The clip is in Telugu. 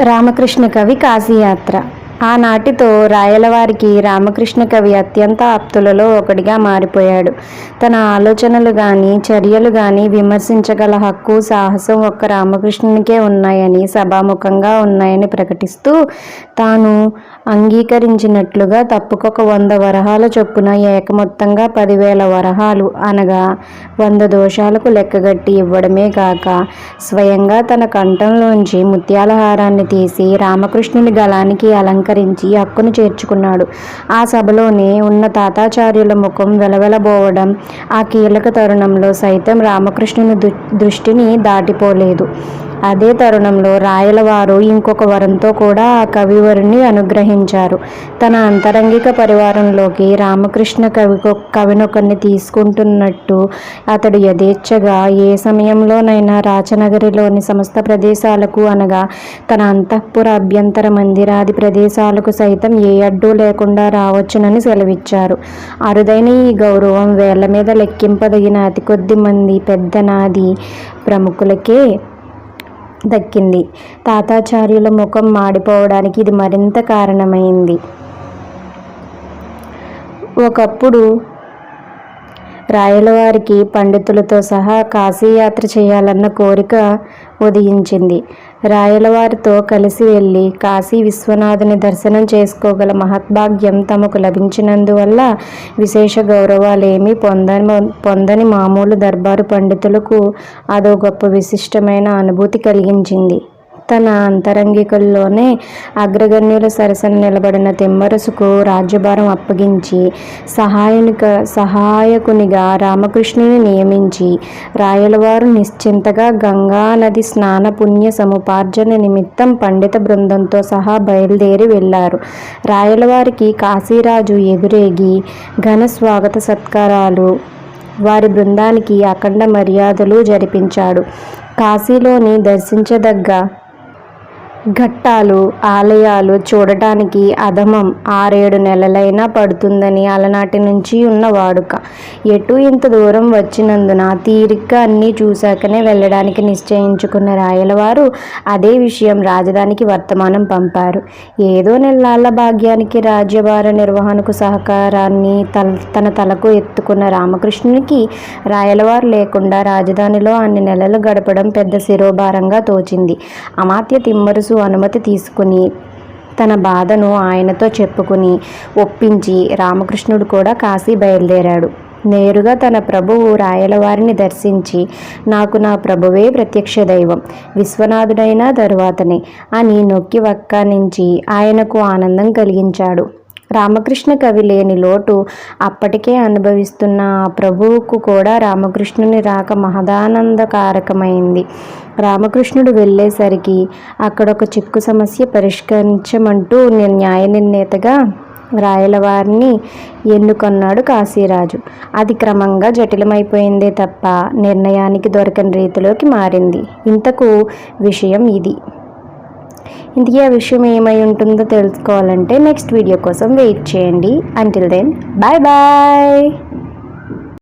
రామకృష్ణ కవి కాశీయాత్ర. ఆనాటితో రాయలవారికి రామకృష్ణ కవి అత్యంత ఆప్తులలో ఒకడిగా మారిపోయాడు. తన ఆలోచనలు గాని చర్యలు గాని విమర్శించగల హక్కు సాహసం ఒక్క రామకృష్ణునికే ఉన్నాయని సభాముఖంగా ఉన్నాయని ప్రకటిస్తూ తాను అంగీకరించినట్లుగా తప్పుకొక 100 వరహాల చొప్పున ఏకమొత్తంగా 10,000 వరహాలు అనగా 100 దోషాలకు లెక్కగట్టి ఇవ్వడమే కాక స్వయంగా తన కంఠంలోంచి ముత్యాలహారాన్ని తీసి రామకృష్ణుని గళానికి అలంకరించి హక్కును చేర్చుకున్నాడు. ఆ సభలోనే ఉన్న తాతాచార్యుల ముఖం వెలవెలబోవడం ఆ కీలక తరుణంలో సైతం రామకృష్ణుని దృష్టిని దాటిపోలేదు. అదే తరుణంలో రాయలవారు ఇంకొక వరంతో కూడా ఆ కవివరుని అనుగ్రహించారు. తన అంతరంగిక పరివారంలోకి రామకృష్ణ కవినొకరిని తీసుకుంటున్నట్టు అతడు యథేచ్ఛగా ఏ సమయంలోనైనా రాచనగరిలోని సమస్త ప్రదేశాలకు అనగా తన అంతఃపుర అభ్యంతర మందిరాది ప్రదేశాలకు సైతం ఏ అడ్డు లేకుండా రావచ్చునని సెలవిచ్చారు. అరుదైన ఈ గౌరవం వేళ్ల మీద లెక్కింపదగిన అతి కొద్ది మంది పెద్దనాది ప్రముఖులకే దక్కింది. తాతాచార్యుల ముఖం మాడిపోవడానికి ఇది మరింత కారణమైంది. ఒకప్పుడు రాయలవారికి పండితులతో సహా కాశీయాత్ర చేయాలన్న కోరిక ఉదయించింది. రాయలవారితో కలిసి వెళ్ళి కాశీ విశ్వనాథుని దర్శనం చేసుకోగల మహద్భాగ్యం తమకు లభించినందువల్ల విశేష గౌరవాలేమీ పొందని మామూలు దర్బారు పండితులకు అదో గొప్ప విశిష్టమైన అనుభూతి కలిగించింది. తన అంతరంగికుల్లోనే అగ్రగణ్యుల సరసన నిలబడిన తిమ్మరసుకు రాజ్యభారం అప్పగించి సహాయకునిగా రామకృష్ణుని నియమించి రాయలవారు నిశ్చింతగా గంగా నది స్నాన పుణ్య సముపార్జన నిమిత్తం పండిత బృందంతో సహా బయలుదేరి వెళ్ళారు. రాయలవారికి కాశీరాజు ఎదురేగి ఘన స్వాగత సత్కారాలు వారి బృందానికి అఖండ మర్యాదలు జరిపించాడు. కాశీలోని దర్శించదగ్గ ఘట్టాలు ఆలయాలు చూడటానికి అధమం 6-7 నెలలైనా పడుతుందని అలనాటి నుంచి ఉన్న వాడుక. ఎటు ఇంత దూరం వచ్చినందున తీరిగ్గా అన్నీ చూశాకనే వెళ్ళడానికి నిశ్చయించుకున్న రాయలవారు అదే విషయం రాజధానికి వర్తమానం పంపారు. ఏదో నెల్లాళ్ల భాగ్యానికి రాజ్యభార నిర్వహణకు సహకారాన్ని తన తలకు ఎత్తుకున్న రామకృష్ణునికి రాయలవారు లేకుండా రాజధానిలో అన్ని నెలలు గడపడం పెద్ద శిరోభారంగా తోచింది. అమాత్య తిమ్మరుసు అనుమతి తీసుకుని తన బాధను ఆయనతో చెప్పుకుని ఒప్పించి రామకృష్ణుడు కూడా కాశీ బయలుదేరాడు. నేరుగా తన ప్రభువు రాయలవారిని దర్శించి నాకు నా ప్రభువే ప్రత్యక్ష దైవం, విశ్వనాథుడైన తరువాతనే అని నొక్కి వక్కానించి ఆయనకు ఆనందం కలిగించాడు. రామకృష్ణ కవి లేని లోటు అప్పటికే అనుభవిస్తున్న ఆ ప్రభువుకు కూడా రామకృష్ణుని రాక మహదానందకారకమైంది. రామకృష్ణుడు వెళ్ళేసరికి అక్కడొక చిక్కు సమస్య పరిష్కరించమంటూ న్యాయ నిర్ణేతగా రాయలవారిని ఎన్నుకొన్నాడు కాశీరాజు. అది క్రమంగా జటిలమైపోయిందే తప్ప నిర్ణయానికి దొరకని రీతిలోకి మారింది. ఇంతకు విషయం ఇది. ఇంతకీ ఆ విషయం ఏమై ఉంటుందో తెలుసుకోవాలంటే నెక్స్ట్ వీడియో కోసం వెయిట్ చేయండి. Until then bye bye.